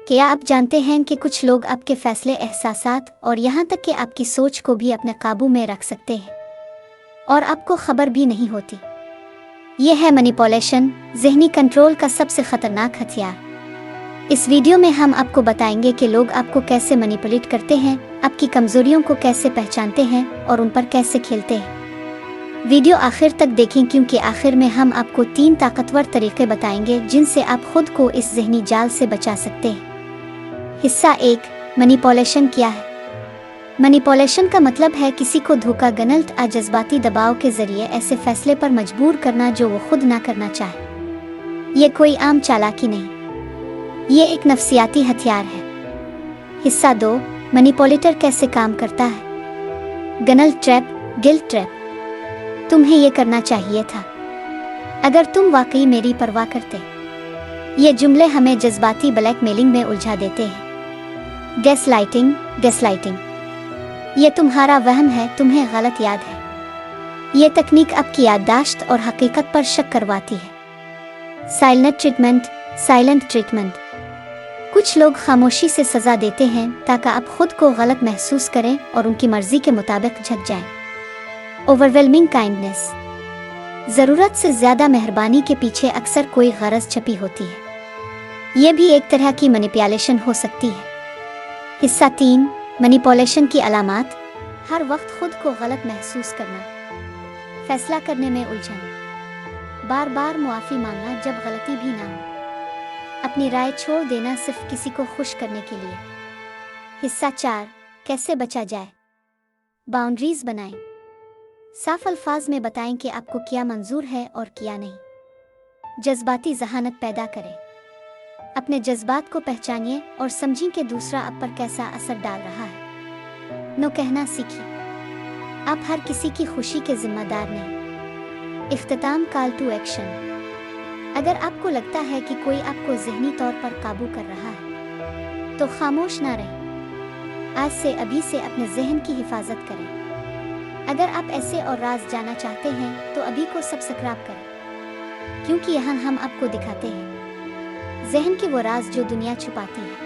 क्या आप जानते हैं कि कुछ लोग आपके फैसले, एहसासात और यहाँ तक कि आपकी सोच को भी अपने काबू में रख सकते हैं और आपको खबर भी नहीं होती। यह है मैनिपुलेशन, ज़हनी कंट्रोल का सबसे खतरनाक हथियार। इस वीडियो में हम आपको बताएंगे कि लोग आपको कैसे मैनिपुलेट करते हैं, आपकी कमजोरियों को कैसे पहचानते हैं और उन पर कैसे खेलते हैं। वीडियो आखिर तक देखें क्योंकि आखिर में हम आपको 3 ताकतवर तरीके बताएंगे जिनसे आप खुद को इस ज़हनी जाल से बचा सकते हैं। हिस्सा 1, मैनिपुलेशन क्या है? मैनिपुलेशन का मतलब है किसी को धोखा, गलत या जज्बाती दबाव के जरिए ऐसे फैसले पर मजबूर करना जो वो खुद ना करना चाहे। ये कोई आम चालाकी नहीं, ये एक नफ्सियाती हथियार है। हिस्सा 2, मैनिपुलेटर कैसे काम करता है? गलत ट्रैप, गिल्ट ट्रैप। तुम्हें ये करना चाहिए था अगर तुम वाकई मेरी परवाह करते। ये जुमले हमें जज्बाती ब्लैकमेलिंग में उलझा देते हैं। गैसलाइटिंग, ये तुम्हारा वहम है, तुम्हें गलत याद है। ये तकनीक आपकी याददाश्त और हकीकत पर शक करवाती है। Silent treatment. कुछ लोग खामोशी से सजा देते हैं ताकि आप खुद को गलत महसूस करें और उनकी मर्जी के मुताबिक झुक जाएं। Overwhelming kindness. ज़रूरत से ज़्यादा मेहरबानी के पीछे अक्सर कोई गरज छपी होती है। यह भी एक तरह की मैनिपुलेशन हो सकती है। हिस्सा 3, मैनिपुलेशन की अलामात। हर वक्त खुद को गलत महसूस करना, फैसला करने में उलझन, बार बार मुआफ़ी मांगना जब गलती भी ना हो, अपनी राय छोड़ देना सिर्फ किसी को खुश करने के लिए। हिस्सा 4, कैसे बचा जाए? बाउंड्रीज बनाएं। साफ अल्फाज में बताएं कि आपको क्या मंजूर है और क्या नहीं। जज्बाती ज़हानत पैदा करें। अपने जज्बात को पहचानिए और समझें कि दूसरा आप पर कैसा असर डाल रहा है। नो कहना सीखिए। आप हर किसी की खुशी के जिम्मेदार नहीं। इख्तिताम, कॉल टू एक्शन। अगर आपको लगता है कि कोई आपको ज़हनी तौर पर काबू कर रहा है तो खामोश ना रहें। आज से, अभी से अपने जहन की हिफाजत करें। अगर आप ऐसे और राज जानना चाहते हैं तो अभी को सब्सक्राइब करें, क्योंकि यहाँ हम आपको दिखाते हैं जहन के वो राज जो दुनिया छुपाती है।